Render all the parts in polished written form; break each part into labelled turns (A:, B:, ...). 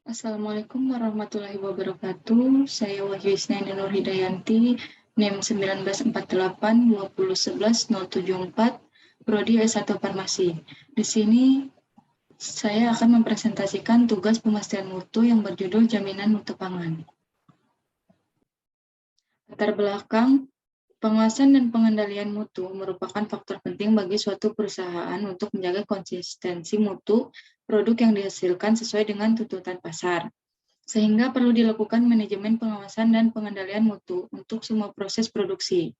A: Assalamualaikum warahmatullahi wabarakatuh. Saya Wahyu Isnaini Nur Hidayanti, NIM 1948 Prodi S1 Farmasi. Di sini saya akan mempresentasikan tugas pemastian mutu yang berjudul Jaminan Mutu Pangan. Latar belakang, pengawasan dan pengendalian mutu merupakan faktor penting bagi suatu perusahaan untuk menjaga konsistensi mutu produk yang dihasilkan sesuai dengan tuntutan pasar. Sehingga perlu dilakukan manajemen pengawasan dan pengendalian mutu untuk semua proses produksi.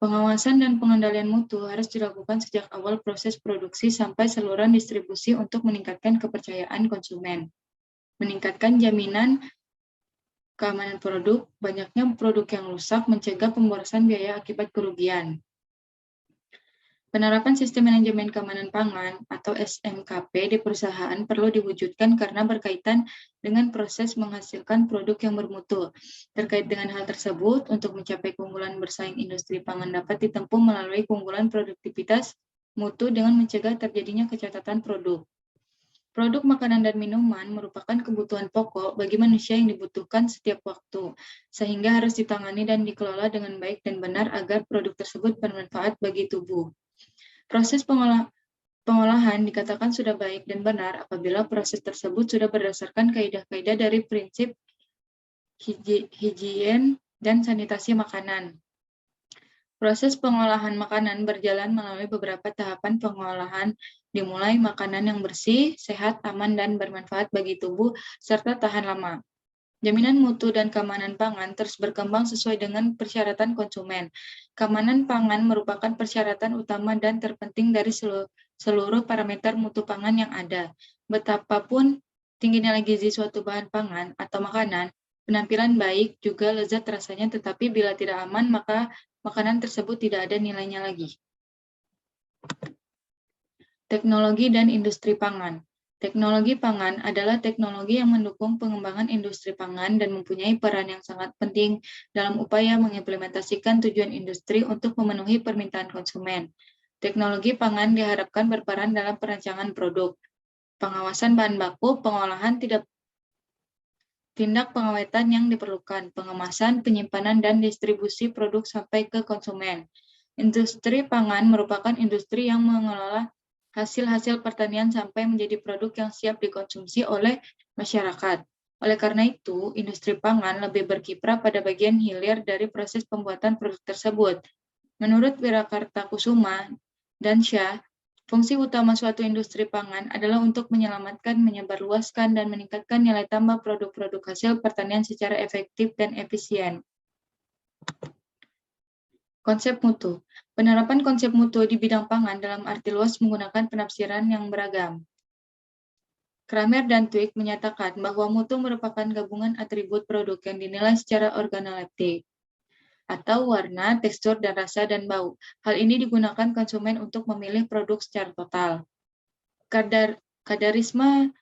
A: Pengawasan dan pengendalian mutu harus dilakukan sejak awal proses produksi sampai saluran distribusi untuk meningkatkan kepercayaan konsumen, meningkatkan jaminan keamanan produk, banyaknya produk yang rusak, mencegah pemborosan biaya akibat kerugian. Penerapan sistem manajemen keamanan pangan atau SMKP di perusahaan perlu diwujudkan karena berkaitan dengan proses menghasilkan produk yang bermutu. Terkait dengan hal tersebut, untuk mencapai keunggulan bersaing industri pangan dapat ditempuh melalui keunggulan produktivitas mutu dengan mencegah terjadinya kecacatan produk. Produk makanan dan minuman merupakan kebutuhan pokok bagi manusia yang dibutuhkan setiap waktu, sehingga harus ditangani dan dikelola dengan baik dan benar agar produk tersebut bermanfaat bagi tubuh. Proses pengolahan dikatakan sudah baik dan benar apabila proses tersebut sudah berdasarkan kaidah-kaidah dari prinsip higien dan sanitasi makanan. Proses pengolahan makanan berjalan melalui beberapa tahapan pengolahan, dimulai makanan yang bersih, sehat, aman, dan bermanfaat bagi tubuh, serta tahan lama. Jaminan mutu dan keamanan pangan terus berkembang sesuai dengan persyaratan konsumen. Keamanan pangan merupakan persyaratan utama dan terpenting dari seluruh parameter mutu pangan yang ada. Betapapun tinggi nilai gizi suatu bahan pangan atau makanan, penampilan baik juga lezat rasanya, tetapi bila tidak aman, maka makanan tersebut tidak ada nilainya lagi. Teknologi dan industri pangan. Teknologi pangan adalah teknologi yang mendukung pengembangan industri pangan dan mempunyai peran yang sangat penting dalam upaya mengimplementasikan tujuan industri untuk memenuhi permintaan konsumen. Teknologi pangan diharapkan berperan dalam perancangan produk, pengawasan bahan baku, pengolahan, tindak pengawetan yang diperlukan, pengemasan, penyimpanan, dan distribusi produk sampai ke konsumen. Industri pangan merupakan industri yang mengelola hasil-hasil pertanian sampai menjadi produk yang siap dikonsumsi oleh masyarakat. Oleh karena itu, industri pangan lebih berkiprah pada bagian hilir dari proses pembuatan produk tersebut. Menurut Wirakarta Kusuma dan Syah, fungsi utama suatu industri pangan adalah untuk menyelamatkan, menyebarluaskan, dan meningkatkan nilai tambah produk-produk hasil pertanian secara efektif dan efisien. Konsep mutu. Penerapan konsep mutu di bidang pangan dalam arti luas menggunakan penafsiran yang beragam. Kramer dan Twigg menyatakan bahwa mutu merupakan gabungan atribut produk yang dinilai secara organoleptik, atau warna, tekstur, dan rasa, dan bau. Hal ini digunakan konsumen untuk memilih produk secara total. Kadarisman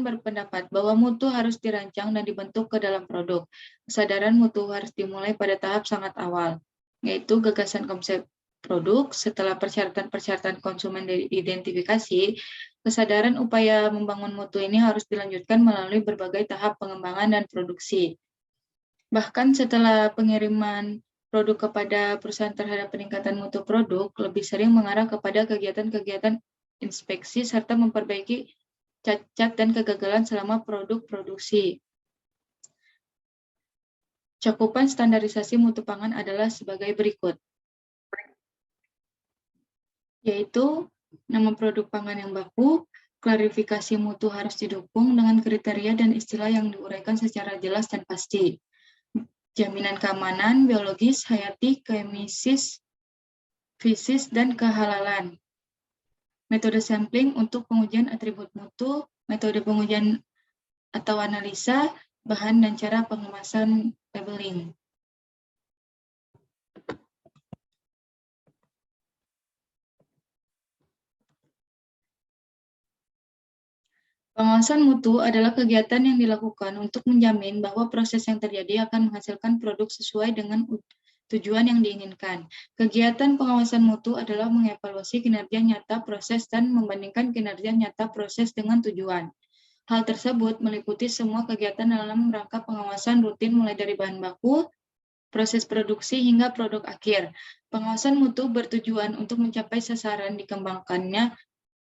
A: berpendapat bahwa mutu harus dirancang dan dibentuk ke dalam produk. Kesadaran mutu harus dimulai pada tahap sangat awal, yaitu gagasan konsep produk. Setelah persyaratan-persyaratan konsumen diidentifikasi, kesadaran upaya membangun mutu ini harus dilanjutkan melalui berbagai tahap pengembangan dan produksi. Bahkan setelah pengiriman produk kepada perusahaan terhadap peningkatan mutu produk, lebih sering mengarah kepada kegiatan-kegiatan inspeksi serta memperbaiki cacat dan kegagalan selama produk produksi. Cakupan standarisasi mutu pangan adalah sebagai berikut, yaitu nama produk pangan yang baku, klarifikasi mutu harus didukung dengan kriteria dan istilah yang diuraikan secara jelas dan pasti. Jaminan keamanan, biologis, hayati, kemisis, fisis, dan kehalalan. Metode sampling untuk pengujian atribut mutu, metode pengujian atau analisa, bahan dan cara pengemasan labeling. Pengawasan mutu adalah kegiatan yang dilakukan untuk menjamin bahwa proses yang terjadi akan menghasilkan produk sesuai dengan tujuan yang diinginkan. Kegiatan pengawasan mutu adalah mengevaluasi kinerja nyata proses dan membandingkan kinerja nyata proses dengan tujuan. Hal tersebut meliputi semua kegiatan dalam rangka pengawasan rutin mulai dari bahan baku, proses produksi hingga produk akhir. Pengawasan mutu bertujuan untuk mencapai sasaran dikembangkannya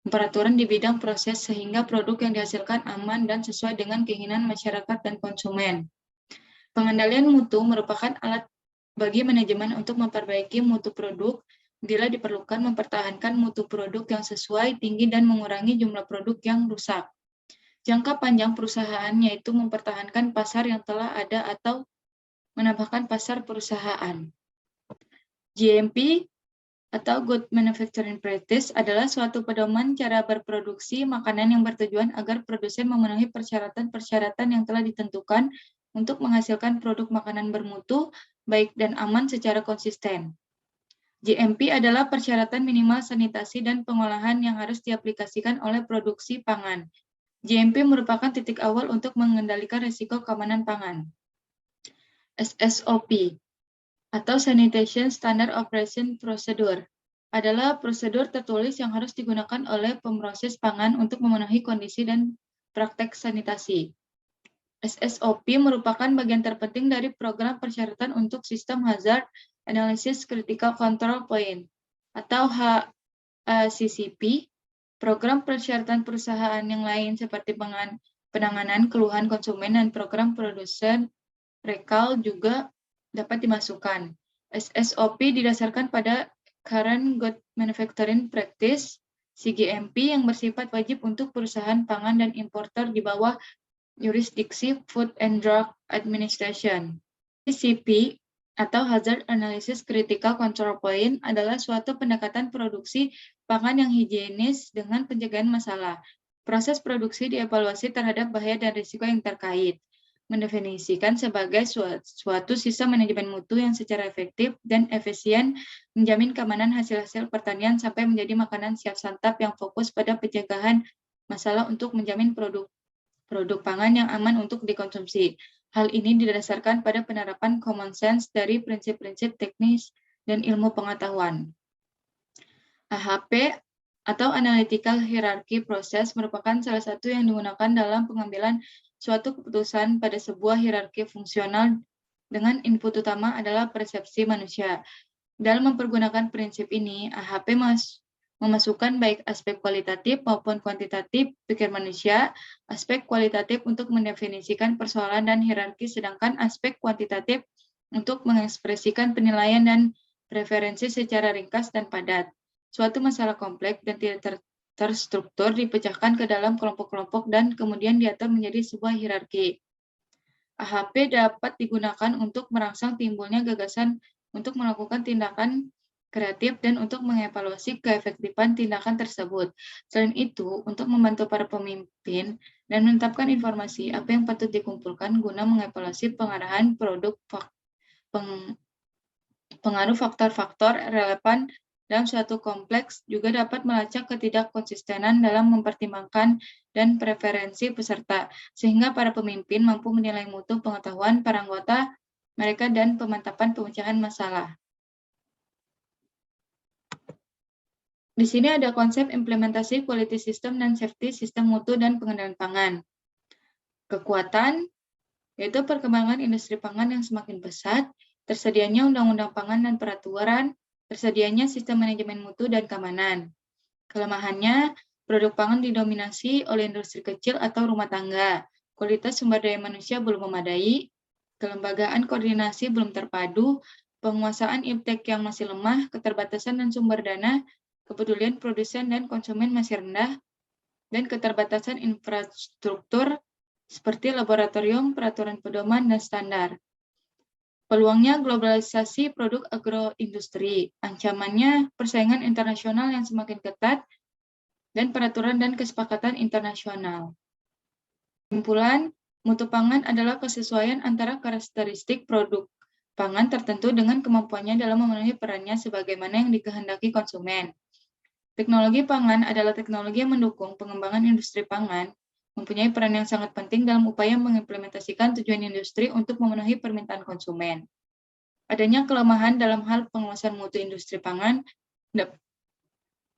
A: peraturan di bidang proses sehingga produk yang dihasilkan aman dan sesuai dengan keinginan masyarakat dan konsumen. Pengendalian mutu merupakan alat bagi manajemen untuk memperbaiki mutu produk bila diperlukan mempertahankan mutu produk yang sesuai, tinggi, dan mengurangi jumlah produk yang rusak. Jangka panjang perusahaan yaitu mempertahankan pasar yang telah ada atau menambahkan pasar perusahaan. GMP atau Good Manufacturing Practice adalah suatu pedoman cara berproduksi makanan yang bertujuan agar produsen memenuhi persyaratan-persyaratan yang telah ditentukan untuk menghasilkan produk makanan bermutu, baik dan aman secara konsisten. GMP adalah persyaratan minimal sanitasi dan pengolahan yang harus diaplikasikan oleh produksi pangan. GMP merupakan titik awal untuk mengendalikan risiko keamanan pangan. SSOP atau Sanitation Standard Operation Procedure adalah prosedur tertulis yang harus digunakan oleh pemroses pangan untuk memenuhi kondisi dan praktek sanitasi. SSOP merupakan bagian terpenting dari program persyaratan untuk Sistem Hazard Analysis Critical Control Point atau HACCP. Program persyaratan perusahaan yang lain seperti penanganan keluhan konsumen dan program produsen recall juga dapat dimasukkan. SSOP didasarkan pada Current Good Manufacturing Practice (CGMP) yang bersifat wajib untuk perusahaan pangan dan importer di bawah yurisdiksi Food and Drug Administration. HACCP atau Hazard Analysis Critical Control Point adalah suatu pendekatan produksi pangan yang higienis dengan pencegahan masalah. Proses produksi dievaluasi terhadap bahaya dan risiko yang terkait, mendefinisikan sebagai suatu sistem manajemen mutu yang secara efektif dan efisien menjamin keamanan hasil-hasil pertanian sampai menjadi makanan siap santap yang fokus pada pencegahan masalah untuk menjamin produk pangan yang aman untuk dikonsumsi. Hal ini didasarkan pada penerapan common sense dari prinsip-prinsip teknis dan ilmu pengetahuan. AHP atau Analytical Hierarchy Process merupakan salah satu yang digunakan dalam pengambilan suatu keputusan pada sebuah hierarki fungsional dengan input utama adalah persepsi manusia. Dalam mempergunakan prinsip ini, AHP memasukkan baik aspek kualitatif maupun kuantitatif pikir manusia, aspek kualitatif untuk mendefinisikan persoalan dan hierarki, sedangkan aspek kuantitatif untuk mengekspresikan penilaian dan preferensi secara ringkas dan padat. Suatu masalah kompleks dan tidak terstruktur dipecahkan ke dalam kelompok-kelompok dan kemudian diatur menjadi sebuah hierarki. AHP dapat digunakan untuk merangsang timbulnya gagasan untuk melakukan tindakan kreatif dan untuk mengevaluasi keefektifan tindakan tersebut. Selain itu, untuk membantu para pemimpin dan menetapkan informasi apa yang patut dikumpulkan guna mengevaluasi pengarahan produk pengaruh faktor-faktor relevan dalam suatu kompleks juga dapat melacak ketidakkonsistenan dalam mempertimbangkan dan preferensi peserta, sehingga para pemimpin mampu menilai mutu pengetahuan para anggota mereka dan pemantapan pemecahan masalah. Di sini ada konsep implementasi quality system dan safety sistem mutu dan pengendalian pangan. Kekuatan, yaitu perkembangan industri pangan yang semakin pesat, tersedianya undang-undang pangan dan peraturan, tersedianya sistem manajemen mutu dan keamanan. Kelemahannya, produk pangan didominasi oleh industri kecil atau rumah tangga, kualitas sumber daya manusia belum memadai, kelembagaan koordinasi belum terpadu, penguasaan iptek yang masih lemah, keterbatasan dan sumber dana, kepedulian produsen dan konsumen masih rendah, dan keterbatasan infrastruktur seperti laboratorium, peraturan pedoman, dan standar. Peluangnya globalisasi produk agroindustri, ancamannya persaingan internasional yang semakin ketat, dan peraturan dan kesepakatan internasional. Kesimpulan, mutu pangan adalah kesesuaian antara karakteristik produk pangan tertentu dengan kemampuannya dalam memenuhi perannya sebagaimana yang dikehendaki konsumen. Teknologi pangan adalah teknologi yang mendukung pengembangan industri pangan, mempunyai peran yang sangat penting dalam upaya mengimplementasikan tujuan industri untuk memenuhi permintaan konsumen. Adanya kelemahan dalam hal pengawasan mutu industri pangan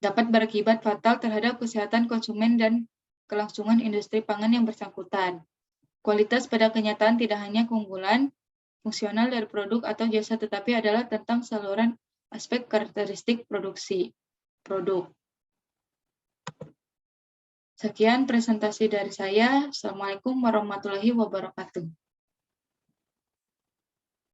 A: dapat berakibat fatal terhadap kesehatan konsumen dan kelangsungan industri pangan yang bersangkutan. Kualitas pada kenyataan tidak hanya keunggulan fungsional dari produk atau jasa, tetapi adalah tentang saluran aspek karakteristik produksi produk. Sekian presentasi dari saya. Assalamualaikum warahmatullahi wabarakatuh.